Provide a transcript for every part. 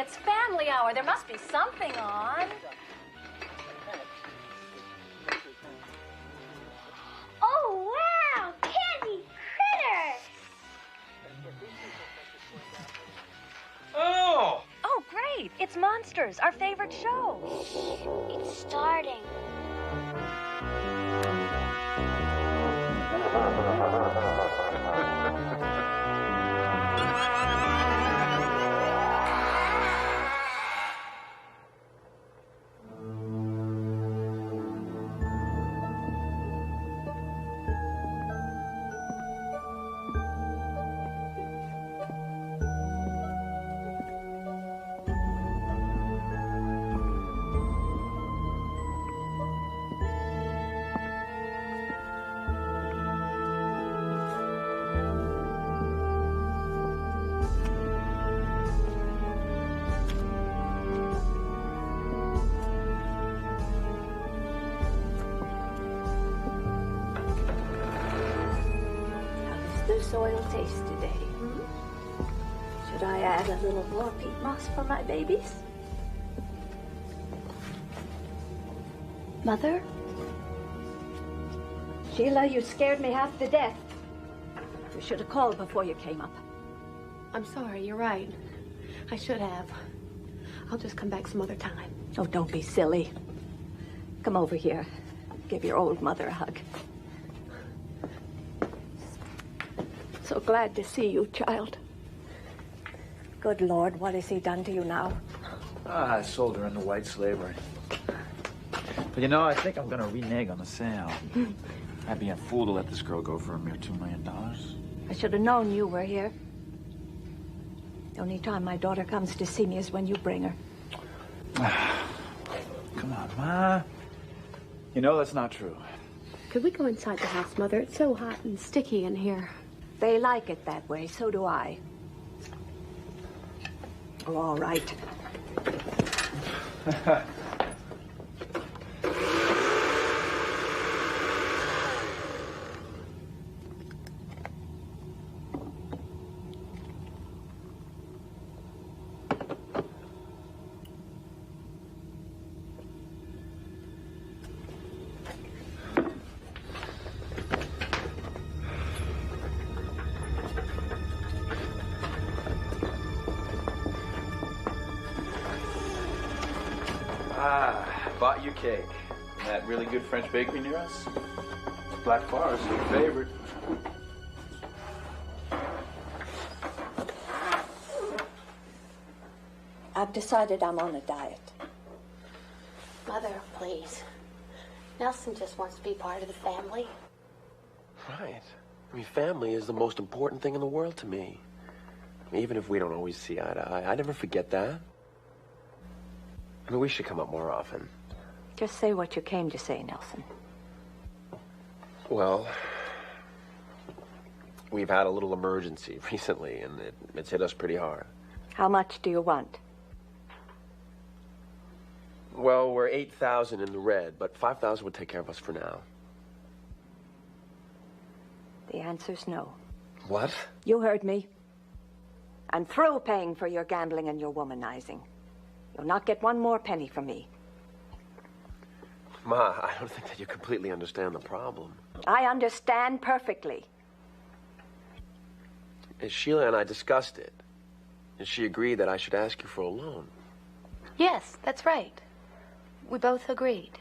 it's family hour. There must be something on. Oh, wow! Candy critters! Oh! Oh, great. It's Monsters, our favorite show. It's starting. The soil taste today? Should I add a little more peat moss for my babies? Mother? Sheila, you scared me half to death. You should have called before you came up. I'm sorry, you're right. I should have. I'll just come back some other time. Oh, don't be silly. Come over here. Give your old mother a hug. So glad to see you, child. Good Lord, what has he done to you now? I sold her into white slavery. But you know, I think I'm gonna renege on the sale. I'd be a fool to let this girl go for a mere $2 million. I should have known you were here. The only time my daughter comes to see me is when you bring her. Come on, Ma. You know that's not true. Could we go inside the house, Mother? It's so hot and sticky in here. They like it that way, so do I. Oh, all right. Bought you cake. That really good French bakery near us. Black Forest, your favorite. I've decided I'm on a diet. Mother, please. Nelson just wants to be part of the family. Right. I mean, family is the most important thing in the world to me. I mean, even if we don't always see eye to eye, I never forget that. I mean, we should come up more often. Just say what you came to say, Nelson. Well, we've had a little emergency recently, and it's hit us pretty hard. How much do you want? Well, we're 8,000 in the red, but 5,000 would take care of us for now. The answer's no. What? You heard me. I'm through paying for your gambling and your womanizing. You'll not get one more penny from me. Ma, I don't think that you completely understand the problem. I understand perfectly. Sheila and I discussed it, and she agreed that I should ask you for a loan. Yes, that's right. We both agreed.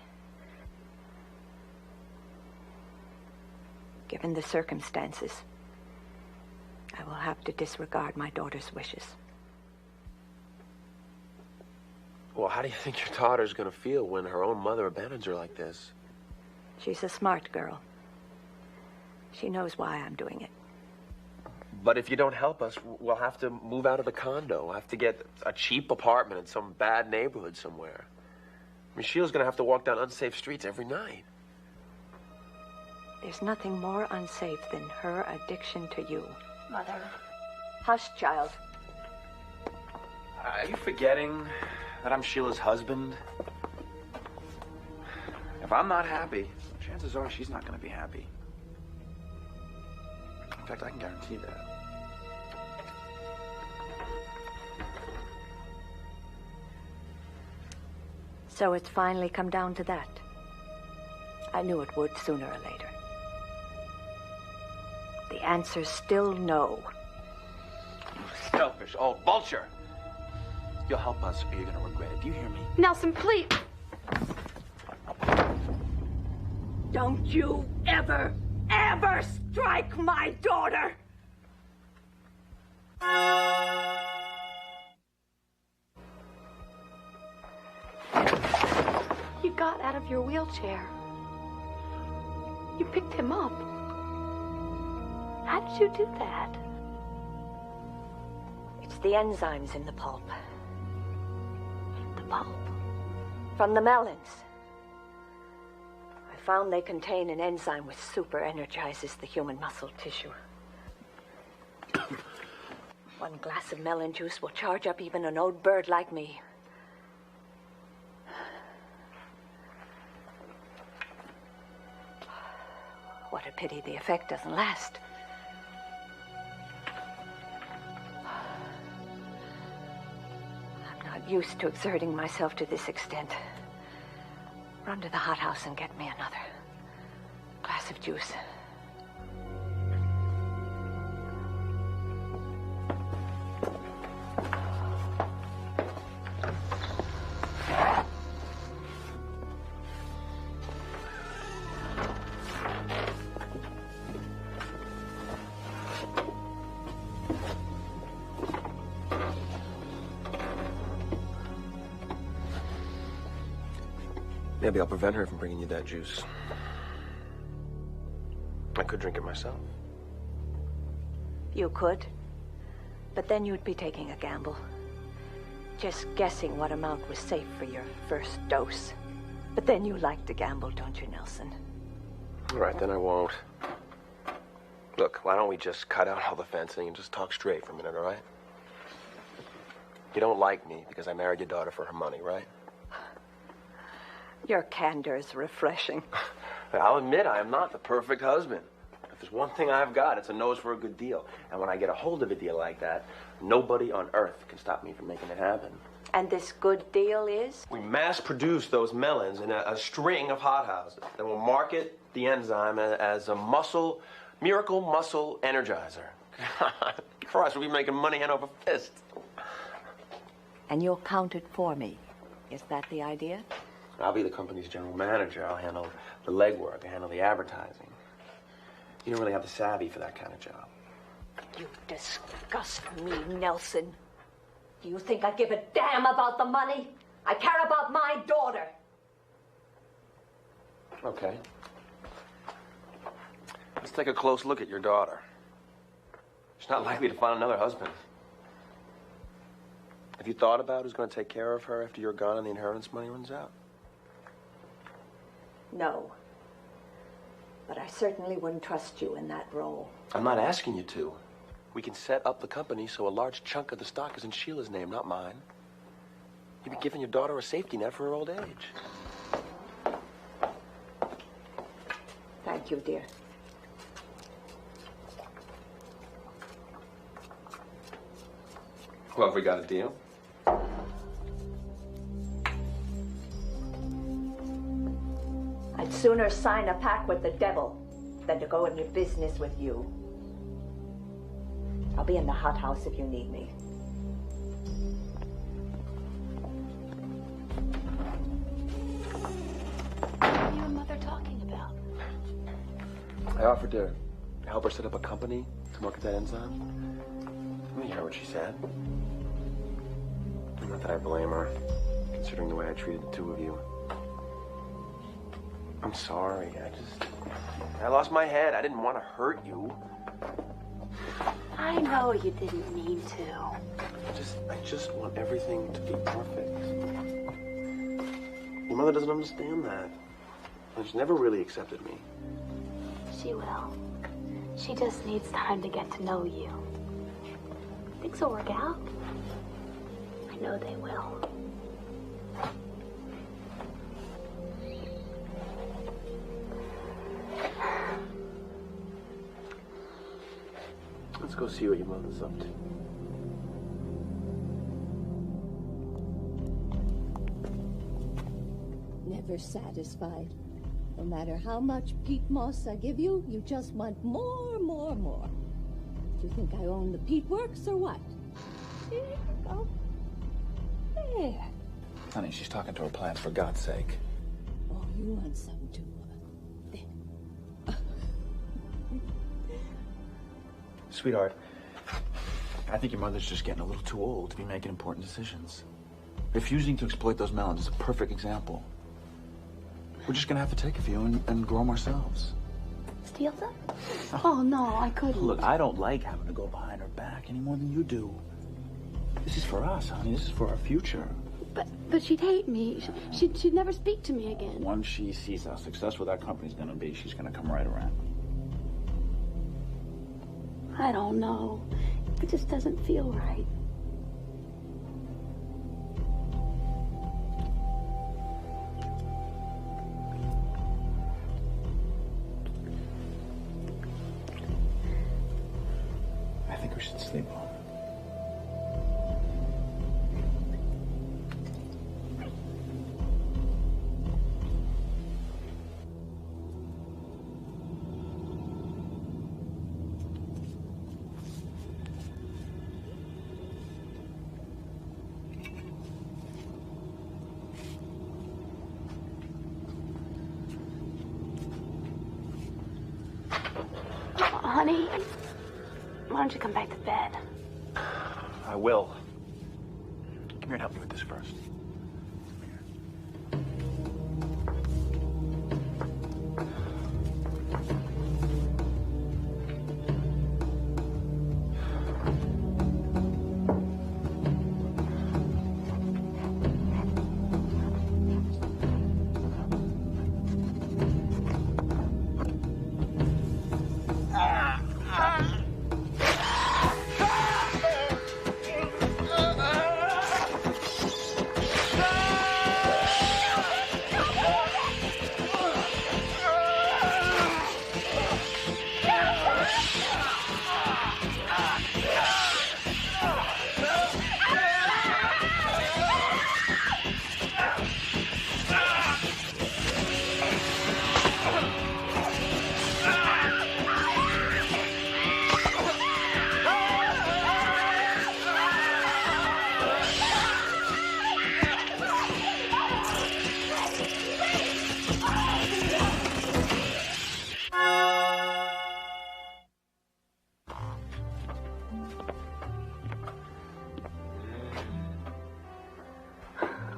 Given the circumstances, I will have to disregard my daughter's wishes. Well, how do you think your daughter's gonna feel when her own mother abandons her like this? She's a smart girl. She knows why I'm doing it. But if you don't help us, we'll have to move out of the condo. We'll have to get a cheap apartment in some bad neighborhood somewhere. I mean, Sheila's gonna have to walk down unsafe streets every night. There's nothing more unsafe than her addiction to you. Mother. Hush, child. Are you forgetting that I'm Sheila's husband? If I'm not happy, chances are she's not going to be happy. In fact, I can guarantee that. So it's finally come down to that. I knew it would sooner or later. The answer's still no. You selfish old vulture. You'll help us or you're gonna regret it. Do you hear me? Nelson, please. Don't you ever, ever strike my daughter! You got out of your wheelchair. You picked him up. How did you do that? It's the enzymes in the pulp. The pulp. From the melons. I found they contain an enzyme which super energizes the human muscle tissue. One glass of melon juice will charge up even an old bird like me. What a pity the effect doesn't last. I'm not used to exerting myself to this extent. Run to the hothouse and get me another glass of juice. Maybe I'll prevent her from bringing you that juice. I could drink it myself. You could, but then you'd be taking a gamble. Just guessing what amount was safe for your first dose. But then you like to gamble, don't you, Nelson? All right, then I won't. Look, why don't we just cut out all the fencing and just talk straight for a minute, all right? You don't like me because I married your daughter for her money, right? Your candor is refreshing. I'll admit I am not the perfect husband. If there's one thing I've got, it's a nose for a good deal. And when I get a hold of a deal like that, nobody on earth can stop me from making it happen. And this good deal is? We mass produce those melons in a string of hothouses. Then we'll market the enzyme as a miracle muscle energizer. Christ, we'll be making money hand over fist. And you'll count it for me. Is that the idea? I'll be the company's general manager. I'll handle the legwork. I'll handle the advertising. You don't really have the savvy for that kind of job. You disgust me, Nelson. Do you think I give a damn about the money? I care about my daughter. Okay. Let's take a close look at your daughter. She's not likely to find another husband. Have you thought about who's going to take care of her after you're gone and the inheritance money runs out? No. But I certainly wouldn't trust you in that role. I'm not asking you to. We can set up the company so a large chunk of the stock is in Sheila's name, not mine. You'd be giving your daughter a safety net for her old age. Thank you, dear. Well, have we got a deal? I'd sooner sign a pact with the devil than to go into business with you. I'll be in the hothouse if you need me. What are you and Mother talking about? I offered to help her set up a company to market that enzyme. You heard what she said. Not that I blame her, considering the way I treated the two of you. I'm sorry. I lost my head. I didn't want to hurt you. I know you didn't mean to. I just want everything to be perfect. Your mother doesn't understand that. And she's never really accepted me. She will. She just needs time to get to know you. Things will work out. I know they will. Let's go see what your mother's up to. never satisfied. No matter how much peat moss I give you, you just want more, more, more. Do you think I own the peat works or what? Here you go. There. Honey, she's talking to her plants, for God's sake. Oh, you want some too? There. Sweetheart, I think your mother's just getting a little too old to be making important decisions. Refusing to exploit those melons is a perfect example. We're just gonna have to take a few and grow them ourselves. Steal them? Oh, no, I couldn't. Look, I don't like having to go behind her back any more than you do. This is for us, honey. This is for our future. But she'd hate me. She'd never speak to me again. Once she sees how successful that company's gonna be, she's gonna come right around. I don't know. It just doesn't feel right. I think we should sleep on. Honey, why don't you come back to bed? I will. Come here and help me with this first.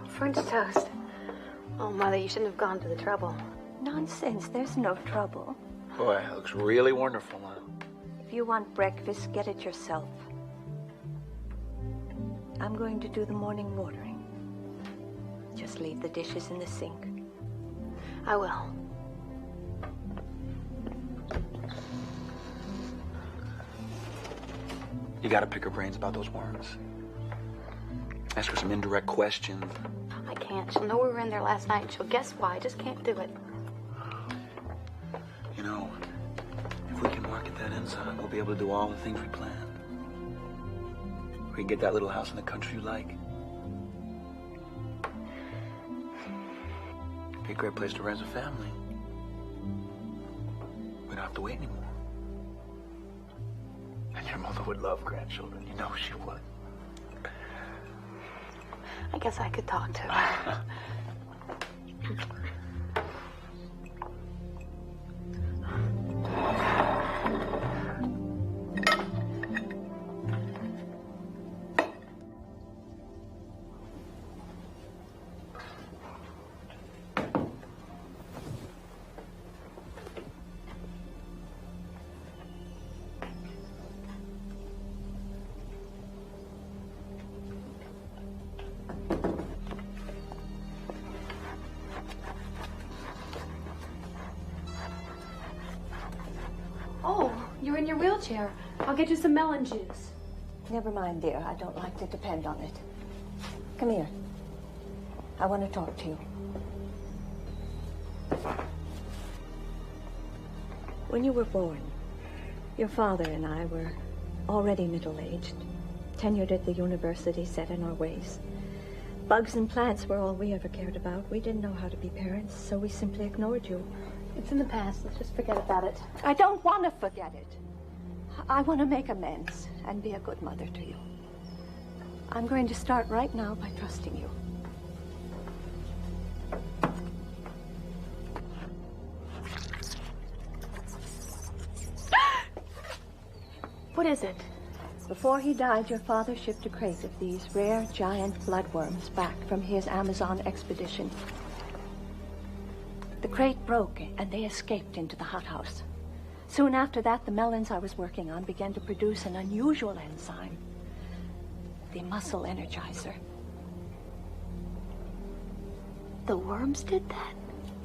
French toast. Oh, Mother, you shouldn't have gone to the trouble. Nonsense, there's no trouble. Boy, it looks really wonderful now. If you want breakfast, get it yourself. I'm going to do the morning watering. Just leave the dishes in the sink. I will. You gotta pick her brains about those worms. Ask her some indirect questions. I can't. She'll know we were in there last night, and she'll guess why. I just can't do it. You know, if we can market that inside, we'll be able to do all the things we planned. We can get that little house in the country you like. Be a great place to raise a family. We don't have to wait anymore. And your mother would love grandchildren. You know she would. I guess I could talk to her. You're in your wheelchair. I'll get you some melon juice. Never mind, dear. I don't like to depend on it. Come here. I want to talk to you. When you were born, your father and I were already middle-aged, tenured at the university, set in our ways. Bugs and plants were all we ever cared about. We didn't know how to be parents, so we simply ignored you. It's in the past. Let's just forget about it. I don't want to forget it. I want to make amends and be a good mother to you. I'm going to start right now by trusting you. What is it? Before he died, your father shipped a crate of these rare giant bloodworms back from his Amazon expedition. The crate broke and they escaped into the hothouse. Soon after that, the melons I was working on began to produce an unusual enzyme, the muscle energizer. The worms did that?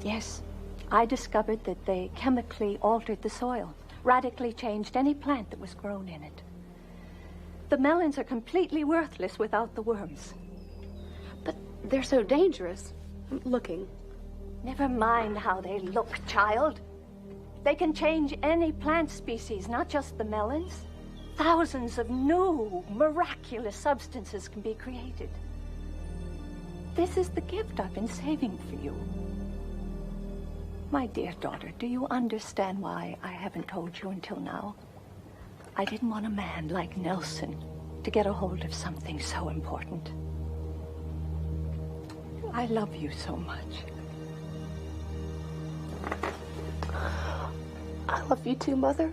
Yes. I discovered that they chemically altered the soil, radically changed any plant that was grown in it. The melons are completely worthless without the worms. But they're so dangerous. Looking. Never mind how they look, child. They can change any plant species, not just the melons. Thousands of new, miraculous substances can be created. This is the gift I've been saving for you. My dear daughter, do you understand why I haven't told you until now? I didn't want a man like Nelson to get a hold of something so important. I love you so much. I love you too, Mother.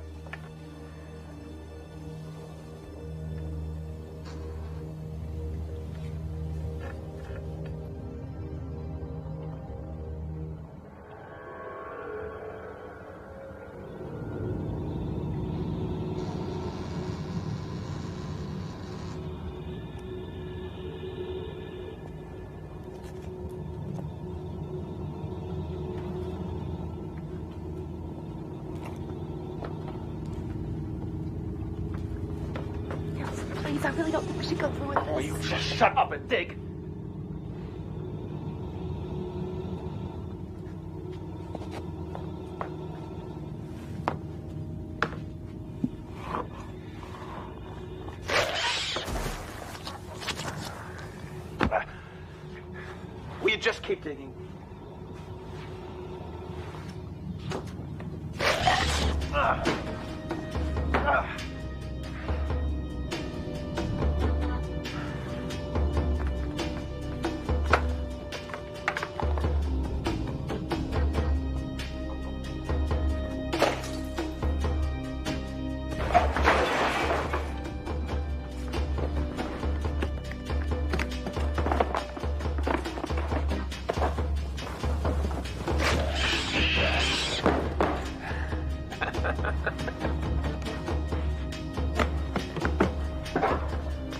I really don't think we should go through with this. Will you just shut up and dig? Will you just keep digging?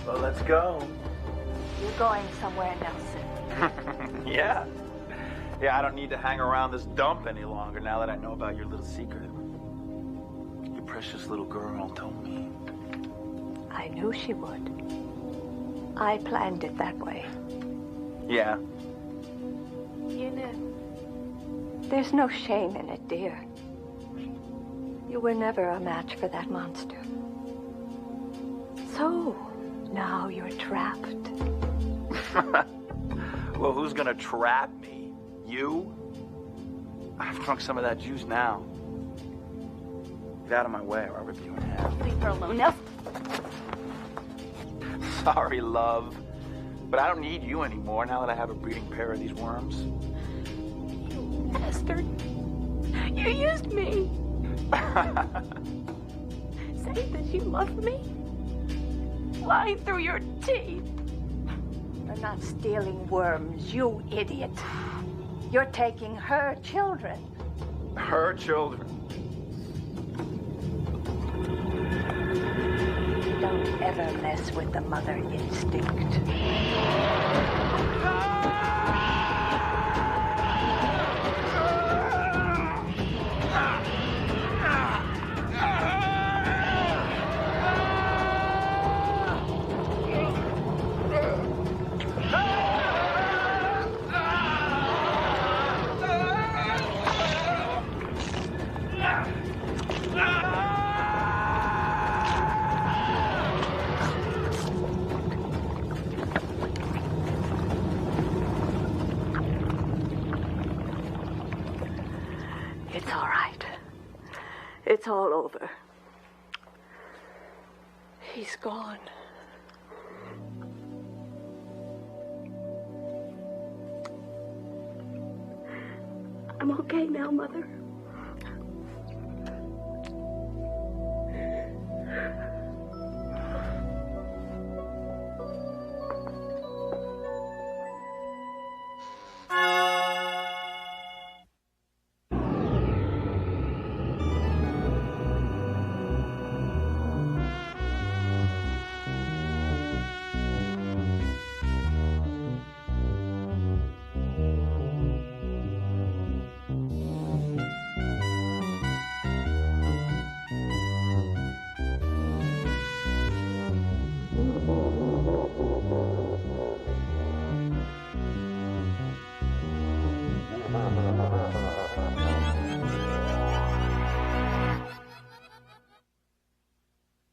Well, let's go. You're going somewhere, Nelson. Yeah. Yeah, I don't need to hang around this dump any longer now that I know about your little secret. Your precious little girl told me. I knew she would. I planned it that way. Yeah. You knew. There's no shame in it, dear. You were never a match for that monster. So, now you're trapped. Well, who's gonna trap me? You? I've drunk some of that juice now. Get out of my way or I'll rip you in half. Leave her alone, Nelson. Sorry, love. But I don't need you anymore now that I have a breeding pair of these worms. You bastard. You used me. Saying that you loved me. Lying through your teeth. You're not stealing worms, you idiot. You're taking her children. Her children. Don't ever mess with the mother instinct. It's all over. He's gone. I'm okay now, Mother.